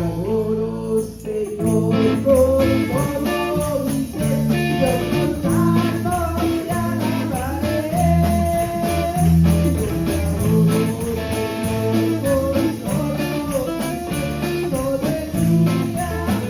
adoro, Señor, con todo mi ser. Yo te amo y te alabaré. Yo te adoro, Señor, con todo mi ser. Todo el día te alabaré.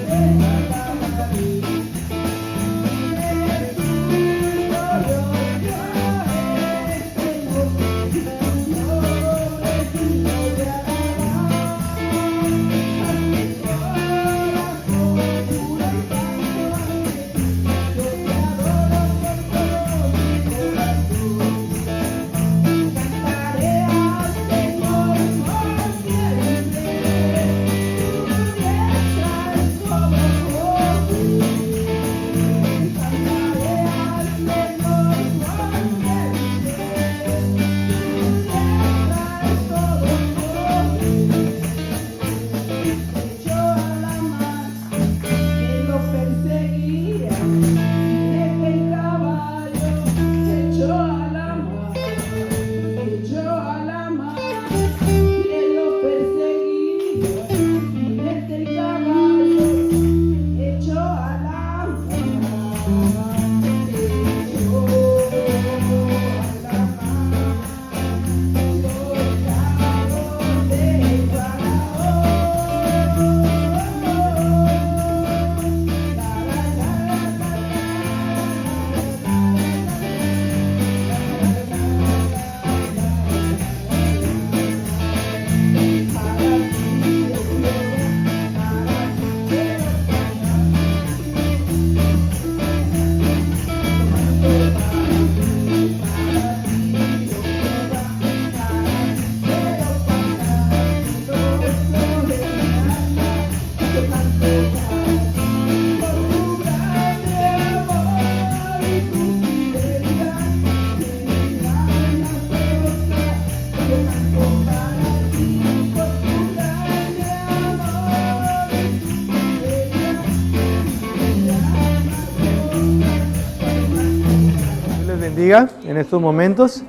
En estos momentos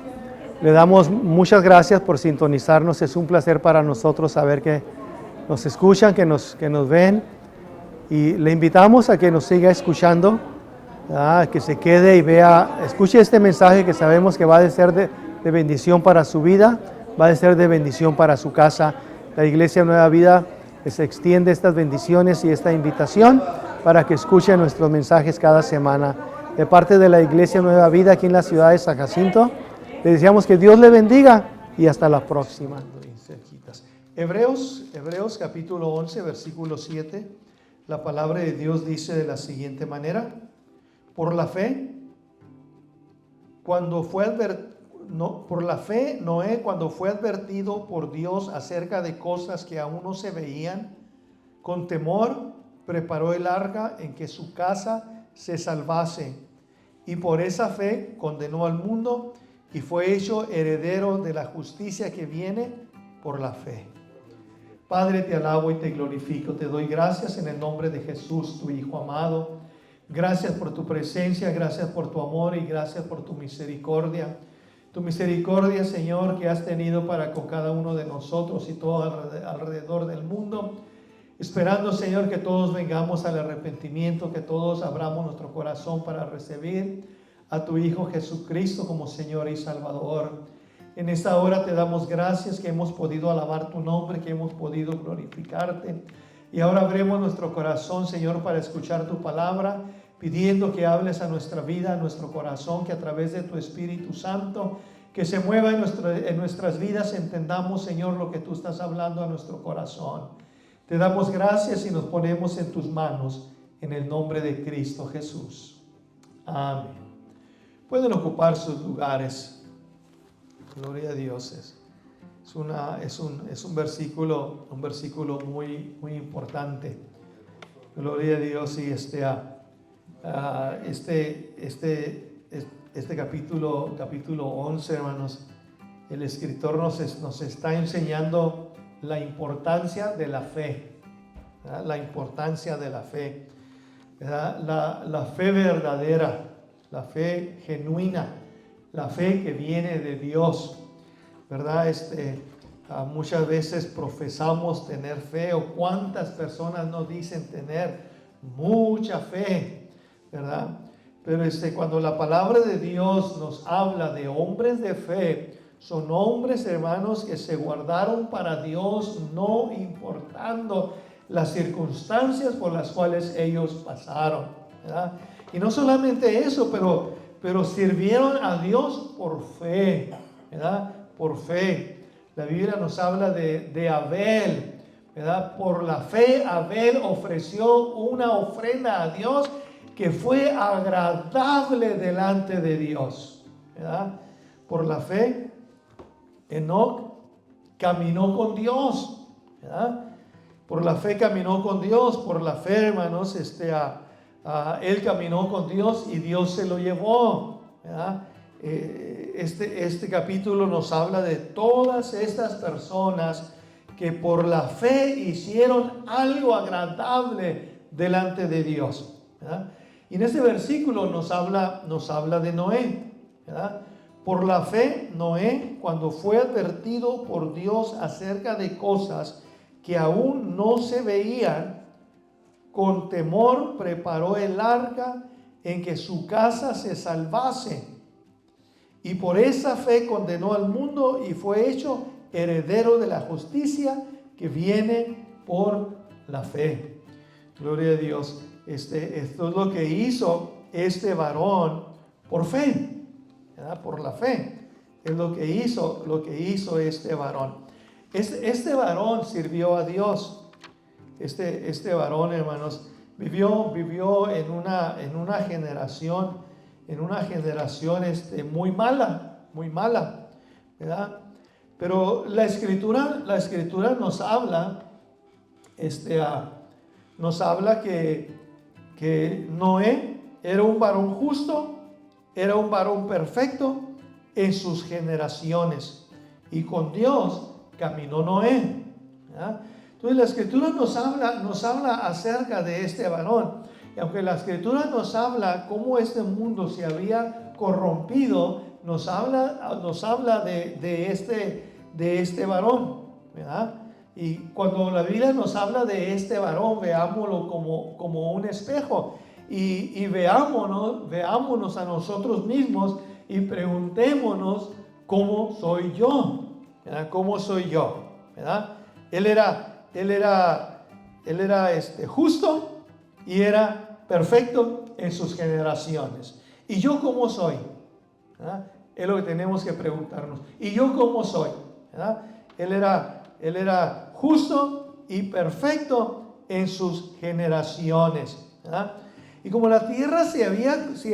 le damos muchas gracias por sintonizarnos. Es un placer para nosotros saber que nos escuchan, que nos ven, y le invitamos a que nos siga escuchando, que se quede y vea, escuche este mensaje que sabemos que va a ser de bendición para su vida, va a ser de bendición para su casa. La Iglesia Nueva Vida les extiende estas bendiciones y esta invitación para que escuchen nuestros mensajes cada semana. De parte de la Iglesia Nueva Vida aquí en la ciudad de San Jacinto, le deseamos que Dios le bendiga y hasta la próxima. Hebreos capítulo 11, versículo 7, la palabra de Dios dice de la siguiente manera: por la fe, Noé, cuando fue advertido por Dios acerca de cosas que aún no se veían, con temor preparó el arca en que su casa se salvase, y por esa fe condenó al mundo y fue hecho heredero de la justicia que viene por la fe. Padre, te alabo y te glorifico, te doy gracias en el nombre de Jesús, tu Hijo amado. Gracias por tu presencia, gracias por tu amor y gracias por tu misericordia. Tu misericordia, Señor, que has tenido para con cada uno de nosotros y todo alrededor del mundo. Esperando, Señor, que todos vengamos al arrepentimiento, que todos abramos nuestro corazón para recibir a tu Hijo Jesucristo como Señor y Salvador. En esta hora te damos gracias que hemos podido alabar tu nombre, que hemos podido glorificarte. Y ahora abremos nuestro corazón, Señor, para escuchar tu palabra, pidiendo que hables a nuestra vida, a nuestro corazón, que a través de tu Espíritu Santo, que se mueva en nuestras vidas, entendamos, Señor, lo que tú estás hablando a nuestro corazón. Te damos gracias y nos ponemos en tus manos, en el nombre de Cristo Jesús. Amén. Pueden ocupar sus lugares. Gloria a Dios. Es un versículo muy importante. Gloria a Dios. Y este capítulo 11, hermanos, el escritor nos está enseñando la importancia de la fe, ¿verdad? La importancia de la fe, ¿verdad? La fe verdadera, la fe genuina, la fe que viene de Dios, ¿verdad? Muchas veces profesamos tener fe, o cuántas personas nos dicen tener mucha fe, ¿verdad? Pero cuando la palabra de Dios nos habla de hombres de fe, son hombres, hermanos, que se guardaron para Dios, no importando las circunstancias por las cuales ellos pasaron, ¿verdad? Y no solamente eso, pero sirvieron a Dios por fe, ¿verdad? Por fe. La Biblia nos habla de Abel, ¿verdad? Por la fe, Abel ofreció una ofrenda a Dios que fue agradable delante de Dios, ¿verdad? Por la fe, Enoc caminó con Dios, ¿verdad? Por la fe caminó con Dios, por la fe, hermanos, él caminó con Dios y Dios se lo llevó, ¿verdad? Este capítulo nos habla de todas estas personas que por la fe hicieron algo agradable delante de Dios, ¿verdad? Y en este versículo nos habla de Noé, ¿verdad? Por la fe, Noé, cuando fue advertido por Dios acerca de cosas que aún no se veían, con temor preparó el arca en que su casa se salvase. Y por esa fe condenó al mundo y fue hecho heredero de la justicia que viene por la fe. Gloria a Dios. Esto es lo que hizo este varón por fe, ¿verdad? Por la fe. Es lo que hizo este varón. Este varón sirvió a Dios. Este varón, hermanos, vivió en una generación muy mala, ¿verdad? Pero la escritura nos habla que Noé era un varón justo, era un varón perfecto en sus generaciones, y con Dios caminó Noé, ¿verdad? Entonces la escritura nos habla acerca de este varón. Y aunque la escritura nos habla cómo este mundo se había corrompido, nos habla de este varón, ¿verdad? Y cuando la Biblia nos habla de este varón, veámoslo como un espejo, y veámonos a nosotros mismos y preguntémonos cómo soy yo, ¿verdad? ¿Cómo soy yo? ¿Verdad? Él era justo y era perfecto en sus generaciones. ¿Y yo cómo soy? ¿Verdad? Es lo que tenemos que preguntarnos. ¿Y yo cómo soy? ¿Verdad? Él era justo y perfecto en sus generaciones, ¿verdad? Y como la tierra se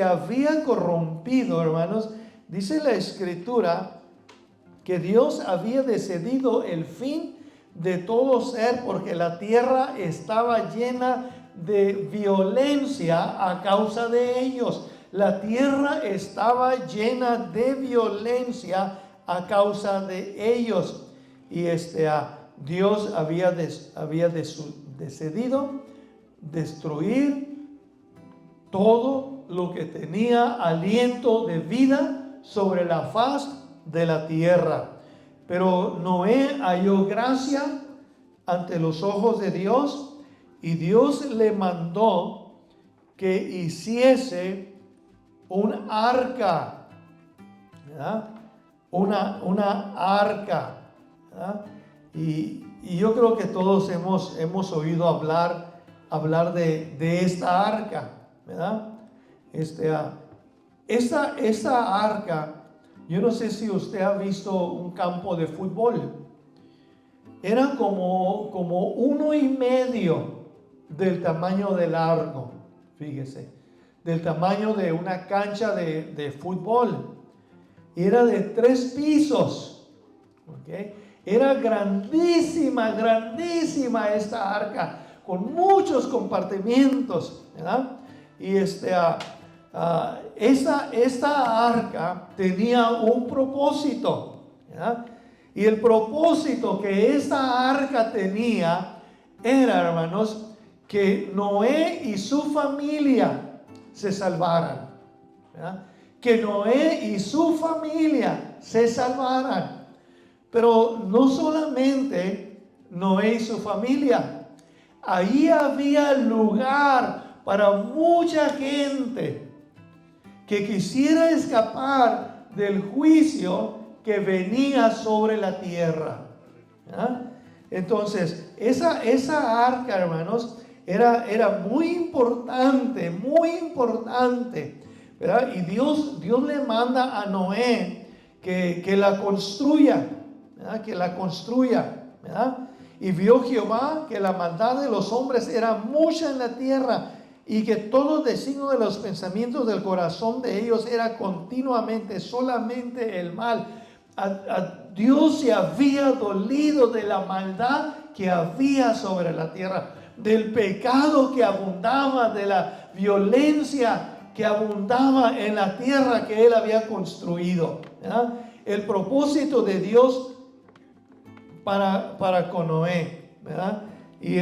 había corrompido, hermanos, dice la escritura que Dios había decidido el fin de todo ser, porque la tierra estaba llena de violencia a causa de ellos. La tierra estaba llena de violencia a causa de ellos. Y Dios había decidido destruir todo lo que tenía aliento de vida sobre la faz de la tierra. Pero Noé halló gracia ante los ojos de Dios, y Dios le mandó que hiciese un arca, ¿verdad? Una arca, ¿verdad? Y yo creo que todos hemos oído hablar de esta arca, ¿verdad? Esta arca, yo no sé si usted ha visto un campo de fútbol. Era como 1.5 del tamaño de largo, fíjese, del tamaño de una cancha de fútbol. Era de 3 pisos, ¿ok? Era grandísima esta arca, con muchos compartimientos, ¿verdad? Y esta arca tenía un propósito, ¿verdad? Y el propósito que esta arca tenía era, hermanos, que Noé y su familia se salvaran, ¿verdad? Que Noé y su familia se salvaran. Pero no solamente Noé y su familia, ahí había lugar para mucha gente que quisiera escapar del juicio que venía sobre la tierra. ¿Ah? Entonces, esa arca, hermanos, era muy importante, ¿verdad? Y Dios le manda a Noé que la construya, ¿verdad? Que la construya, ¿verdad? Y vio Jehová que la maldad de los hombres era mucha en la tierra, y que todo designio de los pensamientos del corazón de ellos era continuamente solamente el mal. A Dios se había dolido de la maldad que había sobre la tierra, del pecado que abundaba, de la violencia que abundaba en la tierra que Él había construido, ¿verdad? El propósito de Dios para con Noé, ¿verdad? Y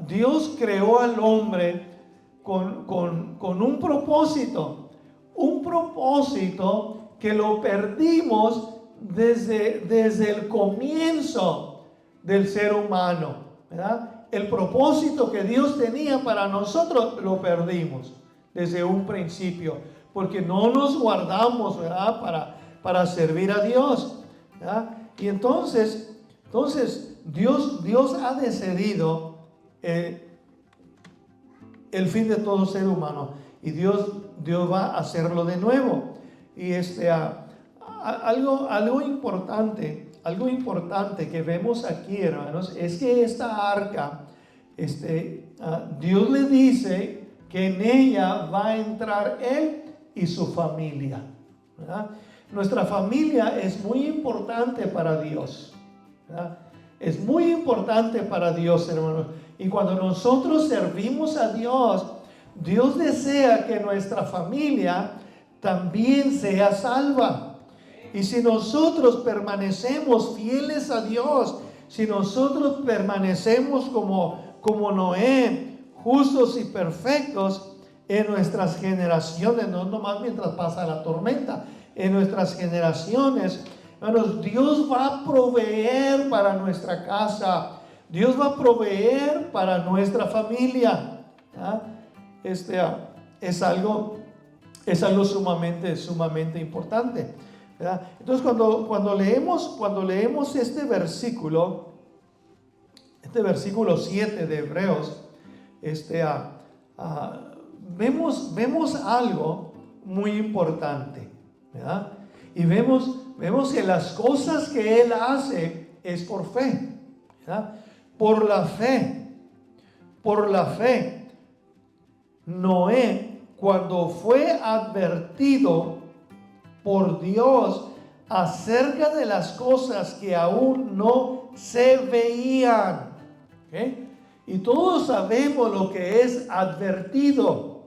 Dios creó al hombre con un propósito que lo perdimos desde el comienzo del ser humano, ¿verdad? El propósito que Dios tenía para nosotros lo perdimos desde un principio, porque no nos guardamos, ¿verdad? Para servir a Dios, ¿verdad? Y entonces Dios ha decidido el fin de todo ser humano, y Dios va a hacerlo de nuevo. Y algo importante que vemos aquí, hermanos, es que esta arca, Dios le dice que en ella va a entrar Él y su familia, ¿verdad? Nuestra familia es muy importante para Dios, ¿verdad? Es muy importante para Dios, hermanos. Y cuando nosotros servimos a Dios, Dios desea que nuestra familia también sea salva. Y si nosotros permanecemos fieles a Dios, si nosotros permanecemos como Noé, justos y perfectos en nuestras generaciones, no nomás mientras pasa la tormenta, en nuestras generaciones, hermanos, Dios va a proveer para nuestra casa, Dios va a proveer para nuestra familia, ¿ah? Es algo sumamente importante, ¿verdad? Entonces cuando leemos este versículo 7 de Hebreos, vemos algo muy importante, ¿verdad? Y vemos que las cosas que Él hace es por fe, ¿verdad? Por la fe, Noé, cuando fue advertido por Dios acerca de las cosas que aún no se veían, ¿okay? Y todos sabemos lo que es advertido,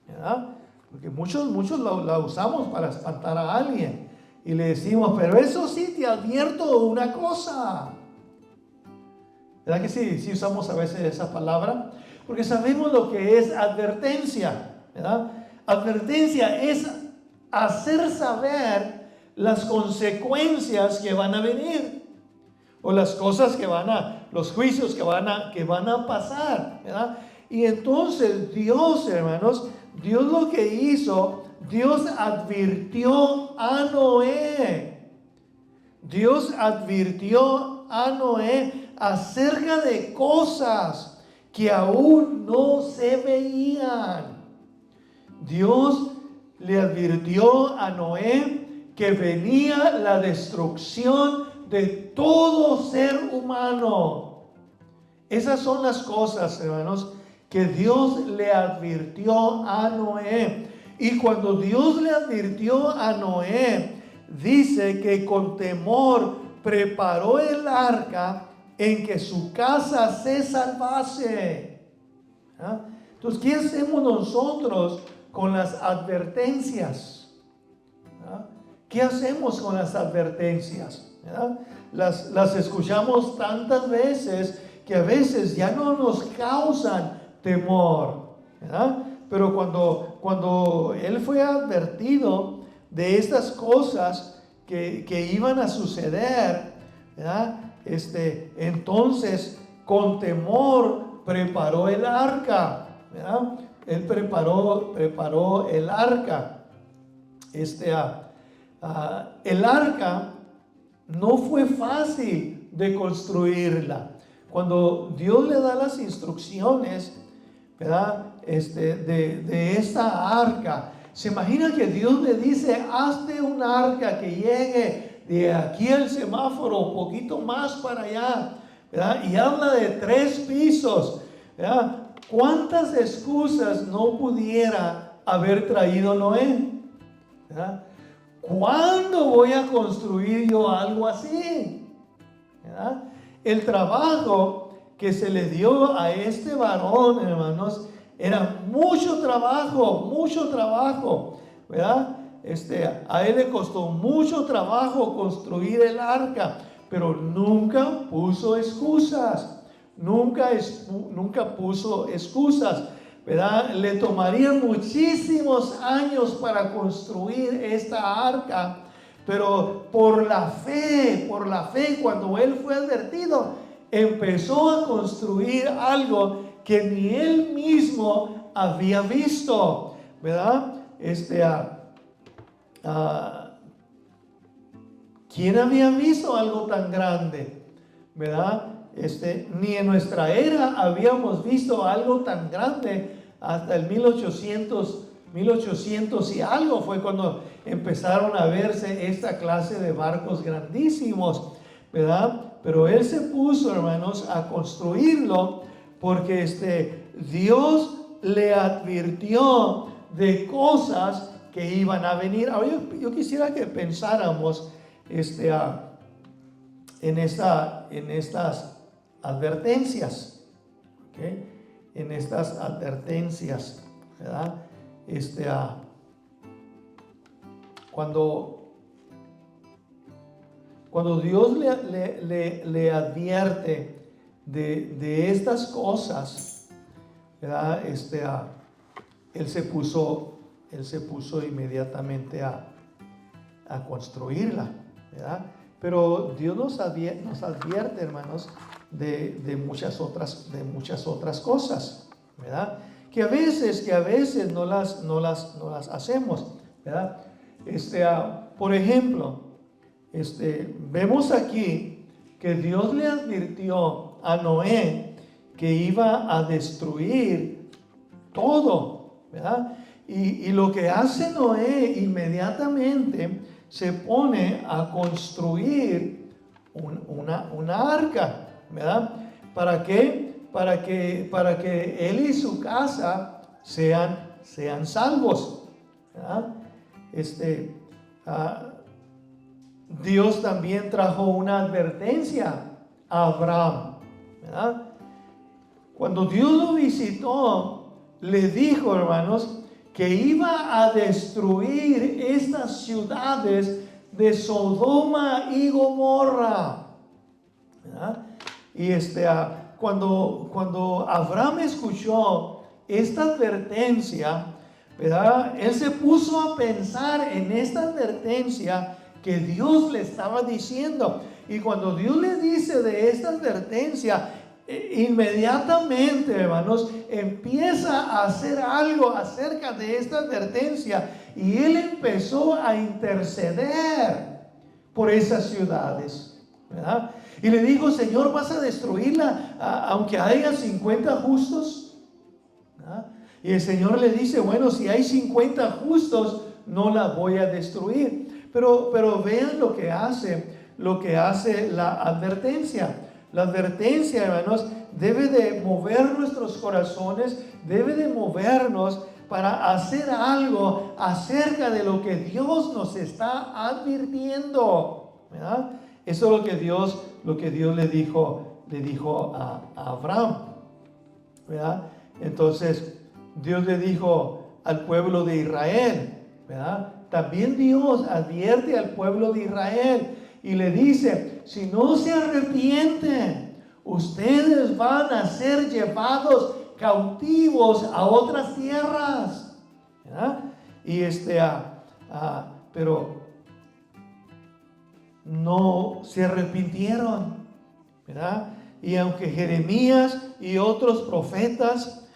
¿verdad? Porque muchos la usamos para espantar a alguien y le decimos, pero eso sí te advierto una cosa. ¿Verdad que sí usamos a veces esa palabra? Porque sabemos lo que es advertencia, ¿verdad? Advertencia es hacer saber las consecuencias que van a venir, o las cosas los juicios que van a pasar, ¿verdad? Y entonces Dios, hermanos, Dios lo que hizo, Dios advirtió a Noé. Dios advirtió a Noé acerca de cosas que aún no se veían. Dios le advirtió a Noé que venía la destrucción de todo ser humano. Esas son las cosas, hermanos, que Dios le advirtió a Noé. Y cuando Dios le advirtió a Noé, dice que con temor preparó el arca en que su casa se salvase. ¿Ah? Entonces, ¿qué hacemos nosotros con las advertencias? ¿Ah? ¿Qué hacemos con las advertencias? ¿Ah? Las escuchamos tantas veces que a veces ya no nos causan temor, ¿verdad? Pero cuando él fue advertido de estas cosas, que iban a suceder, ¿verdad? Entonces, con temor, preparó el arca, ¿verdad? Él preparó el arca. El arca no fue fácil de construirla. Cuando Dios le da las instrucciones, ¿verdad? De esta arca, se imagina que Dios le dice: hazte un arca que llegue de aquí al semáforo, un poquito más para allá, ¿verdad? Y habla de 3 pisos, ¿verdad? ¿Cuántas excusas no pudiera haber traído Noé? ¿Verdad? ¿Cuándo voy a construir yo algo así? ¿Verdad? El trabajo que se le dio a este varón, hermanos, era mucho trabajo, ¿verdad? A él le costó mucho trabajo construir el arca, pero nunca puso excusas, nunca puso excusas, ¿verdad? Le tomarían muchísimos años para construir esta arca, pero por la fe, cuando él fue advertido, empezó a construir algo que ni él mismo había visto, ¿verdad? ¿Quién había visto algo tan grande? ¿Verdad? Ni en nuestra era habíamos visto algo tan grande. Hasta el 1800 y algo fue cuando empezaron a verse esta clase de barcos grandísimos, ¿verdad? Pero él se puso, hermanos, a construirlo porque Dios le advirtió de cosas que iban a venir. Ahora yo quisiera que pensáramos en estas advertencias, ¿okay? En estas advertencias, ¿verdad? Cuando Dios le advierte de estas cosas, ¿verdad? Él se puso inmediatamente a construirla, ¿verdad? Pero Dios nos advierte, hermanos, de muchas otras cosas, ¿verdad? Que a veces no las hacemos, ¿verdad? Por ejemplo, vemos aquí que Dios le advirtió a Noé que iba a destruir todo, ¿verdad? Y lo que hace Noé inmediatamente se pone a construir una arca, ¿verdad? ¿Para qué? Para que él y su casa sean salvos, ¿verdad? Dios también trajo una advertencia a Abraham, ¿verdad? Cuando Dios lo visitó, le dijo, hermanos, que iba a destruir estas ciudades de Sodoma y Gomorra, ¿verdad? Y cuando Abraham escuchó esta advertencia, ¿verdad? Él se puso a pensar en esta advertencia que Dios le estaba diciendo. Y cuando Dios le dice de esta advertencia, inmediatamente, hermanos, empieza a hacer algo acerca de esta advertencia, y él empezó a interceder por esas ciudades, ¿verdad? Y le dijo: Señor, ¿vas a destruirla aunque haya 50 justos? ¿verdad? Y el Señor le dice: bueno, si hay 50 justos, no la voy a destruir. Pero vean lo que hace la advertencia. La advertencia, hermanos, debe de mover nuestros corazones, debe de movernos para hacer algo acerca de lo que Dios nos está advirtiendo, ¿verdad? Eso es lo que Dios le dijo a Abraham, ¿verdad? Entonces, Dios le dijo al pueblo de Israel, ¿verdad? También Dios advierte al pueblo de Israel y le dice: si no se arrepienten, ustedes van a ser llevados cautivos a otras tierras, ¿verdad? Y pero no se arrepintieron, ¿verdad? Y aunque Jeremías y otros profetas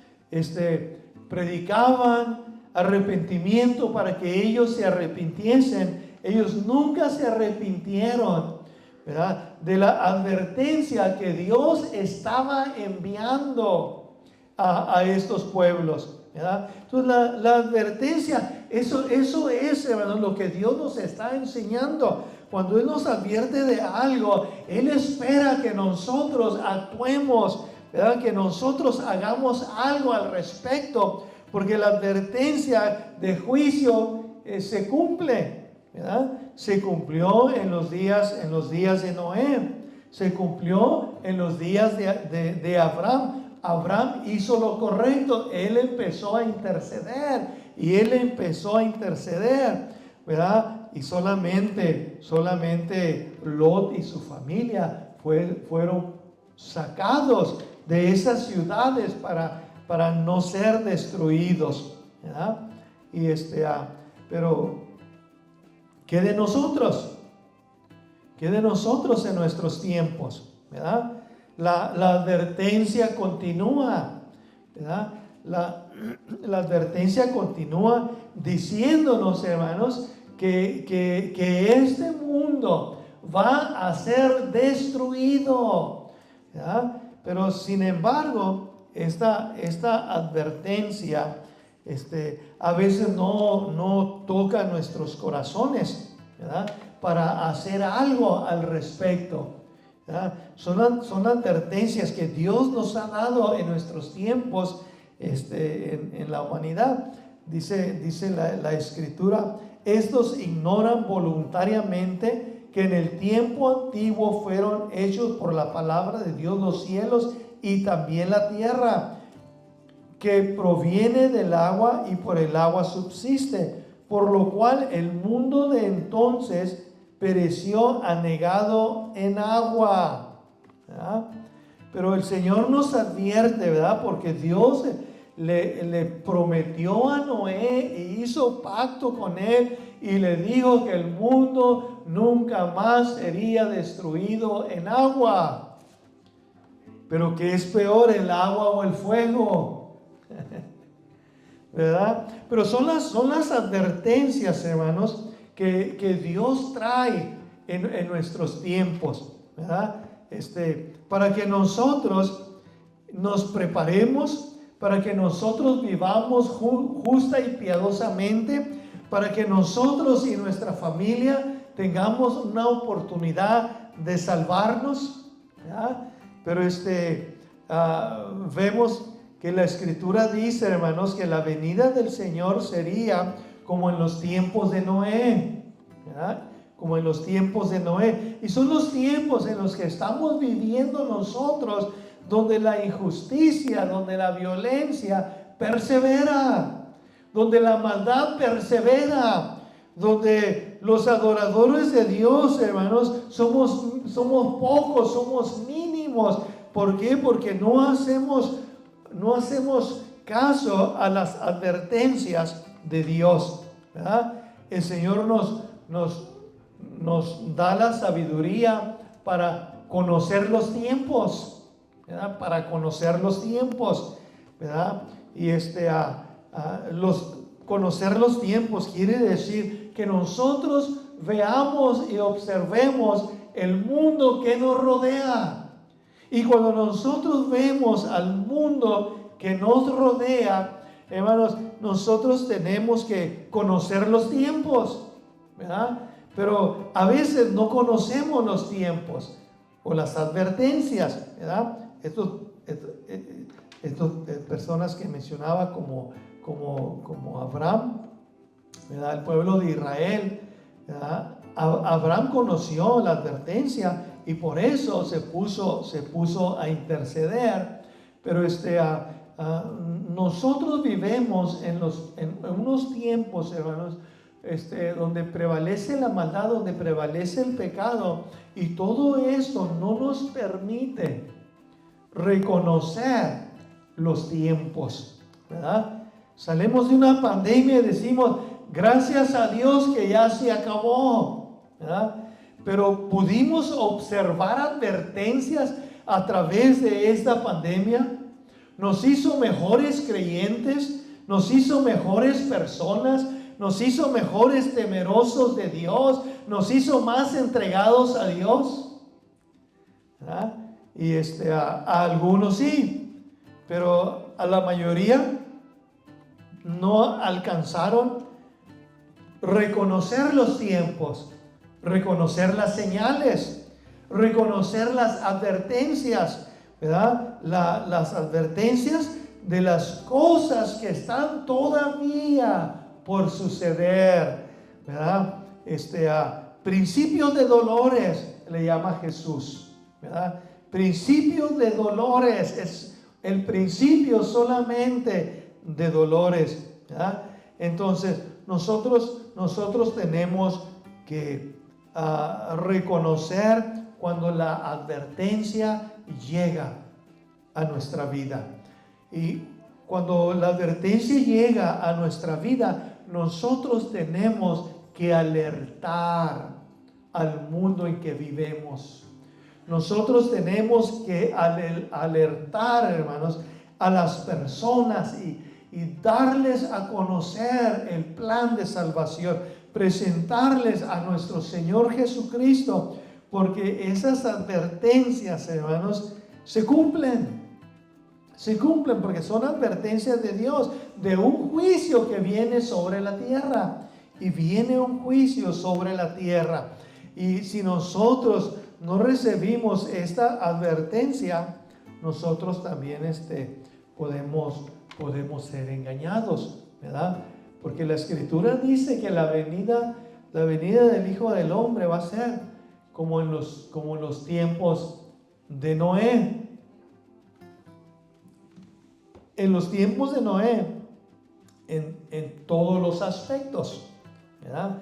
predicaban arrepentimiento para que ellos se arrepintiesen, ellos nunca se arrepintieron, ¿verdad? De la advertencia que Dios estaba enviando a estos pueblos, ¿verdad? Entonces la advertencia, eso es, hermanos, lo que Dios nos está enseñando. Cuando Él nos advierte de algo, Él espera que nosotros actuemos, ¿verdad? Que nosotros hagamos algo al respecto, porque la advertencia de juicio se cumple, ¿verdad? Se cumplió en los días de Noé, se cumplió en los días de Abraham. Abraham hizo lo correcto, él empezó a interceder, ¿verdad? Y solamente Lot y su familia fueron sacados de esas ciudades para no ser destruidos, ¿verdad? Y pero ¿qué de nosotros? ¿Qué de nosotros en nuestros tiempos? ¿Verdad? La advertencia continúa, ¿verdad? La advertencia continúa diciéndonos, hermanos, que este mundo va a ser destruido, ¿verdad? Pero sin embargo, esta advertencia a veces no toca nuestros corazones, ¿verdad? Para hacer algo al respecto, ¿verdad? Son advertencias que Dios nos ha dado en nuestros tiempos, en la humanidad. Dice la Escritura: estos ignoran voluntariamente que en el tiempo antiguo fueron hechos por la palabra de Dios los cielos y también la tierra, que proviene del agua y por el agua subsiste, por lo cual el mundo de entonces pereció anegado en agua, ¿verdad? Pero el Señor nos advierte, ¿verdad? Porque Dios le prometió a Noé e hizo pacto con él y le dijo que el mundo nunca más sería destruido en agua. Pero ¿qué es peor, el agua o el fuego? ¿Verdad? Pero son las advertencias, hermanos, que Dios trae en nuestros tiempos, ¿verdad? Para que nosotros nos preparemos, para que nosotros vivamos justa y piadosamente, para que nosotros y nuestra familia tengamos una oportunidad de salvarnos, ¿verdad? Pero vemos que la Escritura dice, hermanos, que la venida del Señor sería como en los tiempos de Noé, ¿verdad? Como en los tiempos de Noé. Y son los tiempos en los que estamos viviendo nosotros, donde la injusticia, donde la violencia persevera, donde la maldad persevera, donde los adoradores de Dios, hermanos, somos pocos, somos mínimos. ¿Por qué? Porque no hacemos caso a las advertencias de Dios, ¿verdad? El Señor nos da la sabiduría para conocer los tiempos, ¿verdad? Para conocer los tiempos, ¿verdad? Y conocer los tiempos quiere decir que nosotros veamos y observemos el mundo que nos rodea. Y cuando nosotros vemos al mundo que nos rodea, hermanos, nosotros tenemos que conocer los tiempos, ¿verdad? Pero a veces no conocemos los tiempos o las advertencias, ¿verdad? Estas personas que mencionaba como Abraham, ¿verdad? El pueblo de Israel, ¿verdad? Abraham conoció la advertencia y por eso se puso a interceder. Pero nosotros vivimos en unos tiempos, hermanos, donde prevalece la maldad, donde prevalece el pecado, y todo esto no nos permite reconocer los tiempos, ¿verdad? Salimos de una pandemia y decimos: gracias a Dios que ya se acabó, ¿verdad? pero pudimos observar advertencias a través de esta pandemia. Nos hizo mejores creyentes, nos hizo mejores personas, nos hizo mejores temerosos de Dios, nos hizo más entregados a Dios, ¿verdad? Y a algunos sí, pero a la mayoría no alcanzaron reconocer los tiempos, reconocer las señales, reconocer las advertencias, ¿verdad? Las advertencias de las cosas que están todavía por suceder, ¿verdad? Principios de dolores le llama Jesús, ¿verdad? Principios de dolores, es el principio solamente de dolores, ¿verdad? Entonces nosotros tenemos que reconocer cuando la advertencia llega a nuestra vida. Y cuando la advertencia llega a nuestra vida, nosotros tenemos que alertar al mundo en que vivimos. Nosotros tenemos que alertar, hermanos, a las personas y darles a conocer el plan de salvación, presentarles a nuestro Señor Jesucristo, porque esas advertencias, hermanos, se cumplen porque son advertencias de Dios, de un juicio que viene sobre la tierra, y viene un juicio sobre la tierra. Y si nosotros no recibimos esta advertencia, nosotros también podemos ser engañados, ¿verdad? Porque la Escritura dice que la venida del Hijo del Hombre va a ser como en los tiempos de Noé. En los tiempos de Noé, en todos los aspectos, ¿verdad?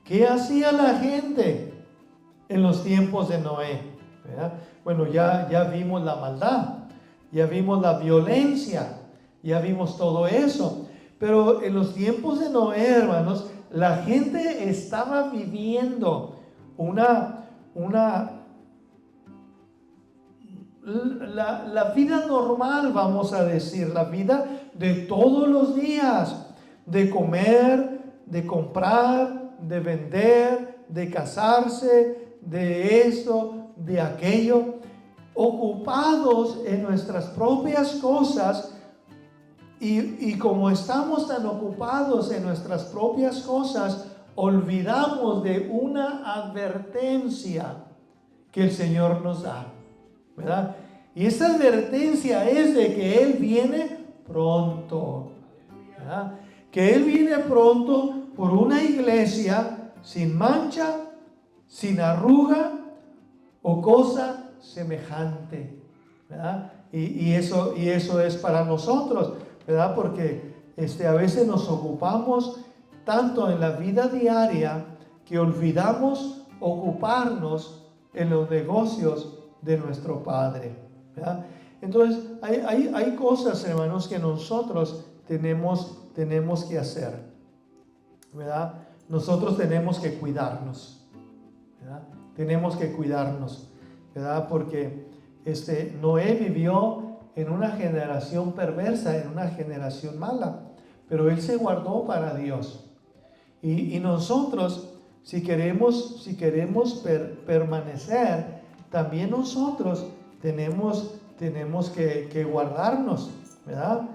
¿Qué hacía la gente en los tiempos de Noé? ¿Verdad? Bueno, ya vimos la maldad, ya vimos la violencia, ya vimos todo eso. Pero en los tiempos de Noé, hermanos, la gente estaba viviendo la vida normal, vamos a decir, la vida de todos los días, de comer, de comprar, de vender, de casarse, de esto, de aquello, ocupados en nuestras propias cosas. Y como estamos tan ocupados en nuestras propias cosas, olvidamos de una advertencia que el Señor nos da, ¿verdad? Y esa advertencia es de que Él viene pronto, ¿verdad? Que Él viene pronto por una iglesia sin mancha, sin arruga o cosa semejante, ¿verdad? Y eso es para nosotros, ¿verdad? Porque a veces nos ocupamos tanto en la vida diaria que olvidamos ocuparnos en los negocios de nuestro Padre, ¿verdad? Entonces hay cosas, hermanos, que nosotros tenemos que hacer, ¿verdad? Nosotros tenemos que cuidarnos, ¿verdad? Tenemos que cuidarnos, ¿verdad? Porque Noé vivió en una generación perversa, en una generación mala, pero él se guardó para Dios. Y nosotros, si queremos permanecer, también nosotros tenemos que guardarnos, ¿verdad?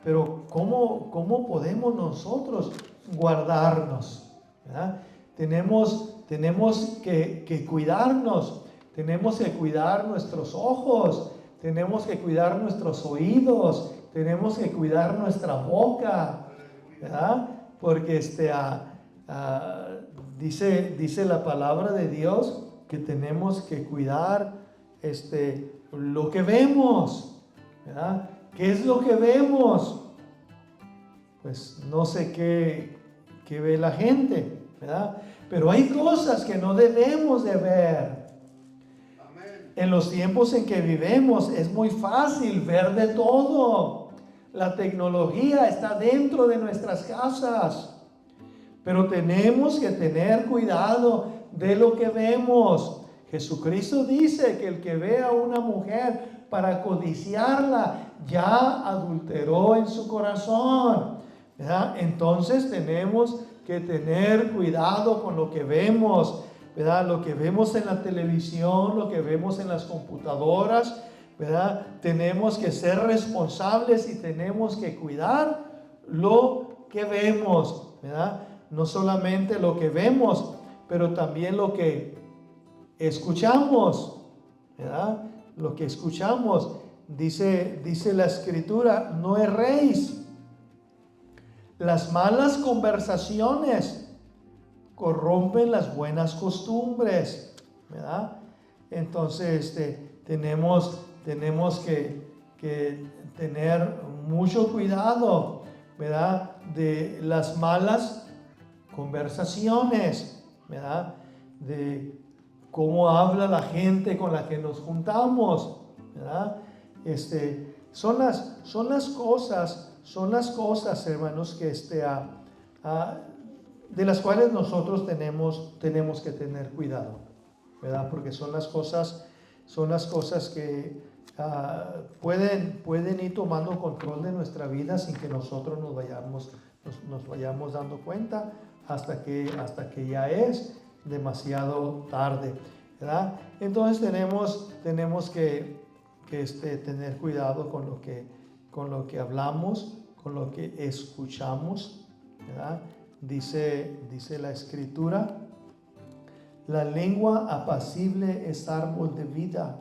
Pero ¿cómo podemos nosotros guardarnos, ¿verdad? Tenemos que cuidarnos, tenemos que cuidar nuestros ojos, tenemos que cuidar nuestros oídos, tenemos que cuidar nuestra boca, ¿verdad? Porque dice la palabra de Dios que tenemos que cuidar lo que vemos, ¿verdad? ¿Qué es lo que vemos? Pues no sé qué ve la gente, ¿verdad? Pero hay cosas que no debemos de ver. En los tiempos en que vivimos es muy fácil ver de todo. La tecnología está dentro de nuestras casas, pero tenemos que tener cuidado de lo que vemos. Jesucristo dice que el que ve a una mujer para codiciarla, ya adulteró en su corazón, ¿verdad? Entonces tenemos que tener cuidado con lo que vemos, ¿verdad? Lo que vemos en la televisión, lo que vemos en las computadoras, ¿verdad? Tenemos que ser responsables y tenemos que cuidar lo que vemos, ¿verdad? No solamente lo que vemos, pero también lo que escuchamos, ¿verdad? Lo que escuchamos, dice la escritura, no erréis. Las malas conversaciones corrompen las buenas costumbres, ¿verdad? Entonces, tenemos que tener mucho cuidado, ¿verdad? De las malas conversaciones, ¿verdad? De cómo habla la gente con la que nos juntamos, ¿verdad? Son las cosas, hermanos, que de las cuales nosotros tenemos que tener cuidado, ¿verdad? Porque son las cosas que pueden ir tomando control de nuestra vida sin que nosotros nos vayamos dando cuenta hasta que ya es demasiado tarde, ¿verdad? Entonces tenemos que tener cuidado con lo que hablamos, con lo que escuchamos, ¿verdad? Dice la escritura, la lengua apacible es árbol de vida,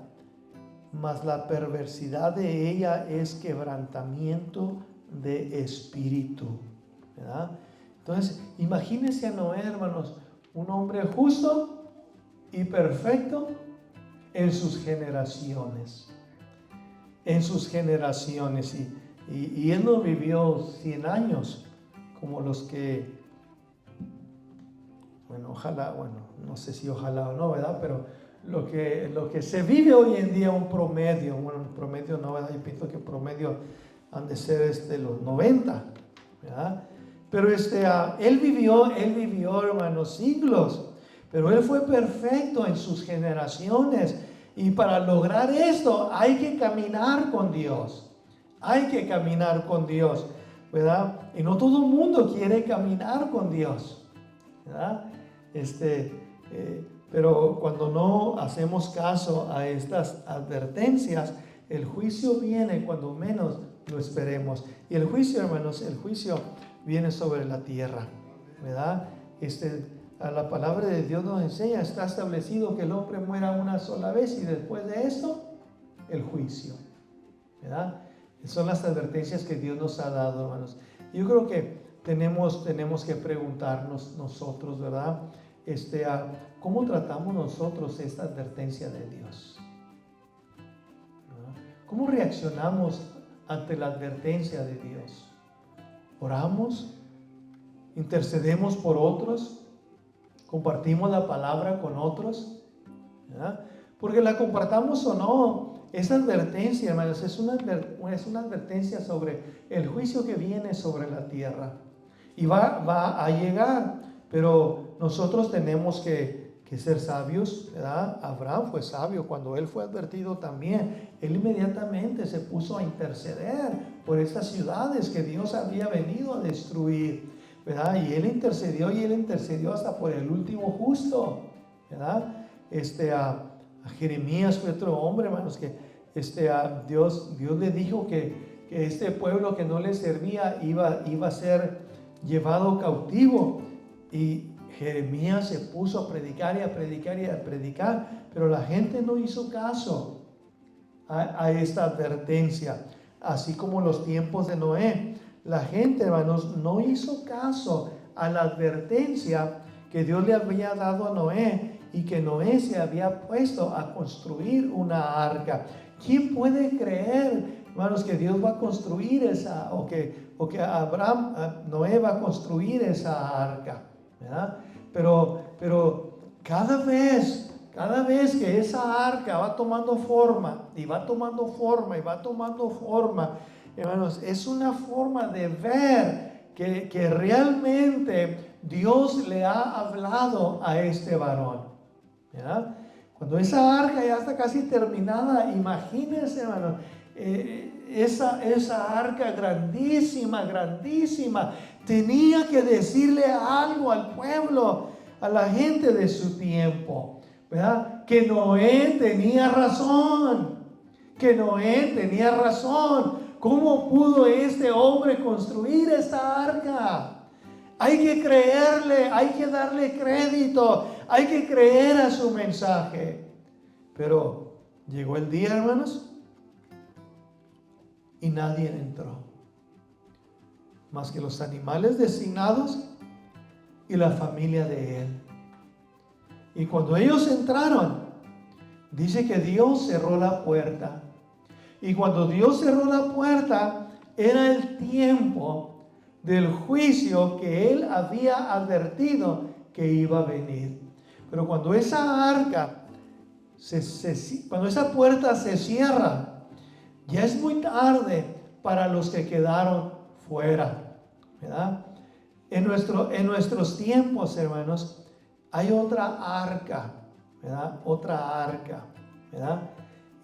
mas la perversidad de ella es quebrantamiento de espíritu, ¿verdad? Entonces, imagínense a Noé, hermanos, un hombre justo y perfecto en sus generaciones. Y él no vivió 100 años como los que, no sé si ojalá o no, ¿verdad? Pero lo que se vive hoy en día, un promedio no, ¿verdad? Yo pienso que promedio han de ser los 90, ¿verdad? Pero él vivió, hermanos, siglos, pero él fue perfecto en sus generaciones. Y para lograr esto hay que caminar con Dios. ¿Verdad? Y no todo el mundo quiere caminar con Dios, ¿verdad? Pero cuando no hacemos caso a estas advertencias, el juicio viene cuando menos lo esperemos. Y el juicio, hermanos, viene sobre la tierra, ¿verdad? A la palabra de Dios nos enseña, está establecido que el hombre muera una sola vez y después de esto, el juicio, ¿verdad? Son las advertencias que Dios nos ha dado, hermanos. Yo creo que tenemos que preguntarnos nosotros, ¿verdad? ¿Cómo tratamos nosotros esta advertencia de Dios? ¿Verdad? ¿Cómo reaccionamos ante la advertencia de Dios? ¿Oramos? ¿Intercedemos por otros? ¿Compartimos la palabra con otros? ¿Verdad? Porque la compartamos o no, esa advertencia, hermanos, es una advertencia sobre el juicio que viene sobre la tierra. Y va a llegar, pero nosotros tenemos que ser sabios, ¿verdad? Abraham fue sabio cuando él fue advertido también. Él inmediatamente se puso a interceder por estas ciudades que Dios había venido a destruir, ¿verdad? Y él intercedió hasta por el último justo, ¿verdad? A Jeremías fue otro hombre, hermanos, que Dios le dijo que este pueblo que no le servía iba a ser llevado cautivo, y Jeremías se puso a predicar y a predicar y a predicar, pero la gente no hizo caso a esta advertencia, así como los tiempos de Noé. La gente, hermanos, no hizo caso a la advertencia que Dios le había dado a Noé, y que Noé se había puesto a construir una arca. ¿Quién puede creer, hermanos, que Dios va a construir o que Noé va a construir esa arca? ¿Verdad? Pero cada vez que esa arca va tomando forma, hermanos, es una forma de ver que realmente Dios le ha hablado a este varón. ¿verdad? Cuando esa arca ya está casi terminada, imagínense, hermano, esa arca grandísima, grandísima, tenía que decirle algo al pueblo, a la gente de su tiempo, ¿verdad? Que Noé tenía razón, que Noé tenía razón. ¿Cómo pudo este hombre construir esta arca? Hay que creerle, hay que darle crédito, hay que creer a su mensaje. Pero llegó el día, hermanos, y nadie entró, más que los animales designados y la familia de él. Y cuando ellos entraron, dice que Dios cerró la puerta. Y cuando Dios cerró la puerta, era el tiempo del juicio que él había advertido que iba a venir. Pero cuando esa arca, cuando esa puerta se cierra, ya es muy tarde para los que quedaron fuera, ¿verdad? En nuestros tiempos, hermanos, hay otra arca, ¿verdad? Otra arca, ¿verdad?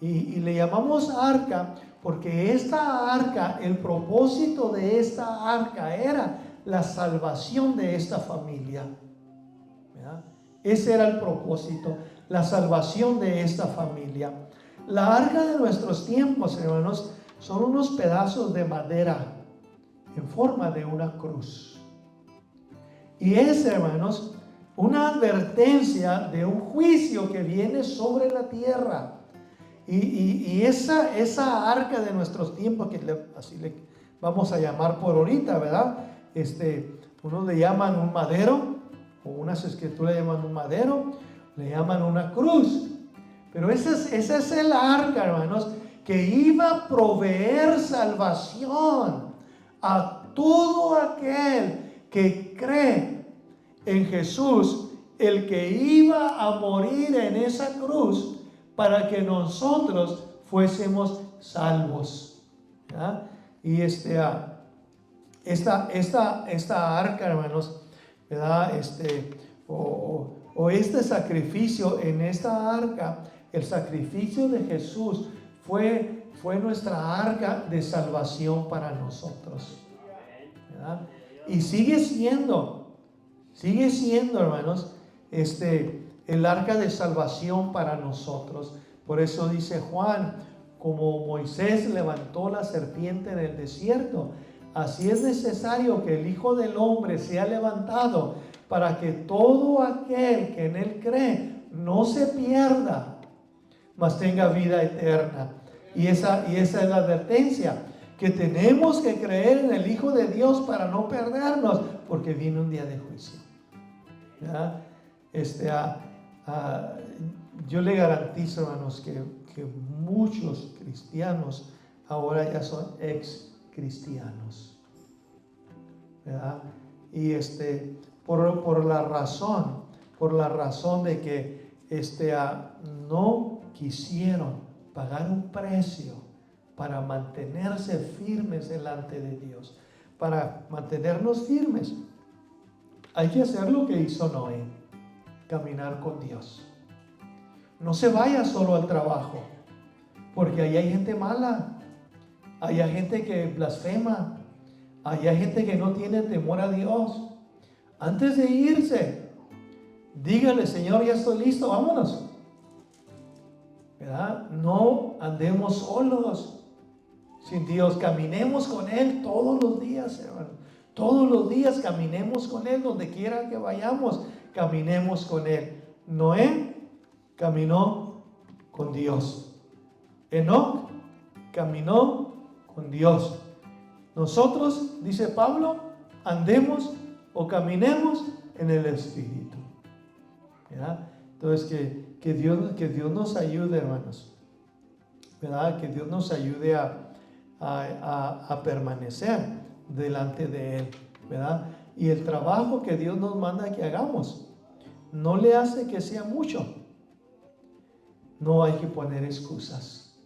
Y le llamamos arca porque esta arca, el propósito de esta arca era la salvación de esta familia, ¿verdad? Ese era el propósito, la salvación de esta familia. La arca de nuestros tiempos, hermanos, son unos pedazos de madera en forma de una cruz. Y es, hermanos, una advertencia de un juicio que viene sobre la tierra. Y esa arca de nuestros tiempos, que así le vamos a llamar por ahorita, ¿verdad? Unos le llaman un madero, o unas escrituras le llaman un madero, le llaman una cruz. Pero esa es el arca, hermanos, que iba a proveer salvación a todo aquel que cree en Jesús, el que iba a morir en esa cruz para que nosotros fuésemos salvos, ¿verdad? Y esta arca, hermanos, ¿verdad? Este sacrificio en esta arca, el sacrificio de Jesús fue nuestra arca de salvación para nosotros, ¿verdad? Y sigue siendo, hermanos, el arca de salvación para nosotros. Por eso dice Juan, como Moisés levantó la serpiente en el desierto, así es necesario que el Hijo del Hombre sea levantado para que todo aquel que en él cree no se pierda, mas tenga vida eterna. Y esa es la advertencia, que tenemos que creer en el Hijo de Dios para no perdernos, porque viene un día de juicio, ¿verdad? Yo le garantizo, hermanos, que muchos cristianos ahora ya son ex cristianos, ¿verdad? Y por la razón de que no quisieron pagar un precio para mantenerse firmes delante de Dios. Para mantenernos firmes hay que hacer lo que hizo Noé: caminar con Dios. No se vaya solo al trabajo, porque ahí hay gente mala, ahí hay gente que blasfema, ahí hay gente que no tiene temor a Dios. Antes de irse, dígale: Señor, ya estoy listo, vámonos, ¿verdad? No andemos solos sin Dios, caminemos con Él todos los días, hermano. Todos los días caminemos con Él, donde quiera que vayamos, caminemos con Él. Noé caminó con Dios. Enoc caminó con Dios. Nosotros, dice Pablo, andemos o caminemos en el Espíritu, ¿verdad? Entonces que Dios nos ayude, hermanos, ¿verdad? Que Dios nos ayude a permanecer delante de Él, ¿verdad? Y el trabajo que Dios nos manda que hagamos no le hace que sea mucho. No hay que poner excusas.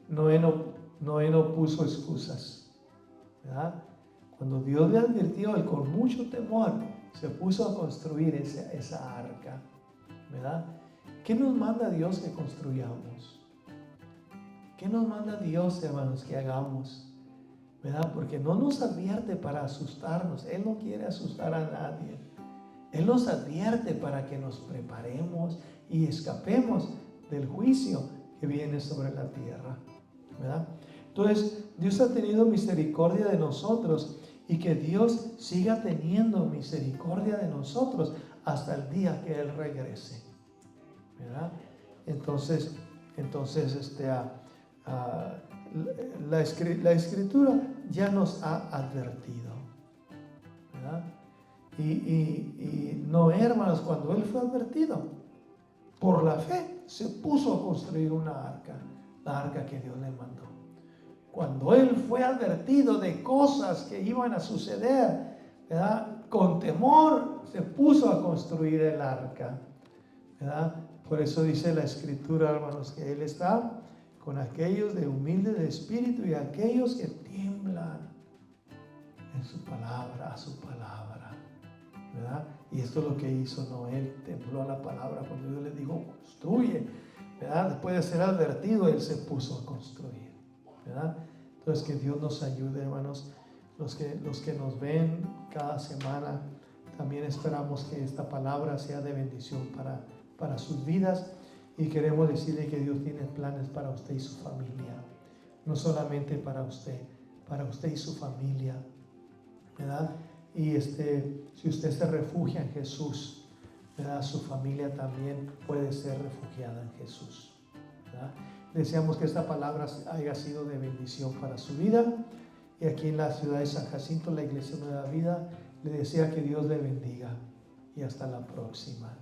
Noé no puso excusas, ¿verdad? Cuando Dios le advirtió, él con mucho temor se puso a construir esa arca, ¿verdad? ¿Qué nos manda Dios que construyamos? ¿Qué nos manda Dios, hermanos, que hagamos? ¿Verdad? Porque no nos advierte para asustarnos. Él no quiere asustar a nadie. Él nos advierte para que nos preparemos y escapemos del juicio que viene sobre la tierra, ¿verdad? Entonces, Dios ha tenido misericordia de nosotros y que Dios siga teniendo misericordia de nosotros hasta el día que Él regrese, ¿verdad? Entonces la Escritura ya nos ha advertido, ¿verdad? Y Noé, hermanos, cuando él fue advertido, por la fe se puso a construir una arca, la arca que Dios le mandó. Cuando él fue advertido de cosas que iban a suceder, ¿verdad? Con temor se puso a construir el arca, ¿verdad? Por eso dice la Escritura, hermanos, que Él está con aquellos de humilde de espíritu y aquellos que tiemblan en su palabra, a su palabra, ¿verdad? Y esto es lo que hizo Noé, tembló a la palabra cuando Dios le dijo, construye, ¿verdad? Después de ser advertido, él se puso a construir, ¿verdad? Entonces, que Dios nos ayude, hermanos, los que nos ven cada semana, también esperamos que esta palabra sea de bendición para sus vidas, y queremos decirle que Dios tiene planes para usted y su familia, no solamente para usted y su familia, ¿verdad? Y si usted se refugia en Jesús, ¿verdad? Su familia también puede ser refugiada en Jesús, ¿verdad? Deseamos que esta palabra haya sido de bendición para su vida, y aquí en la ciudad de San Jacinto, la Iglesia Nueva Vida le desea que Dios le bendiga, y hasta la próxima.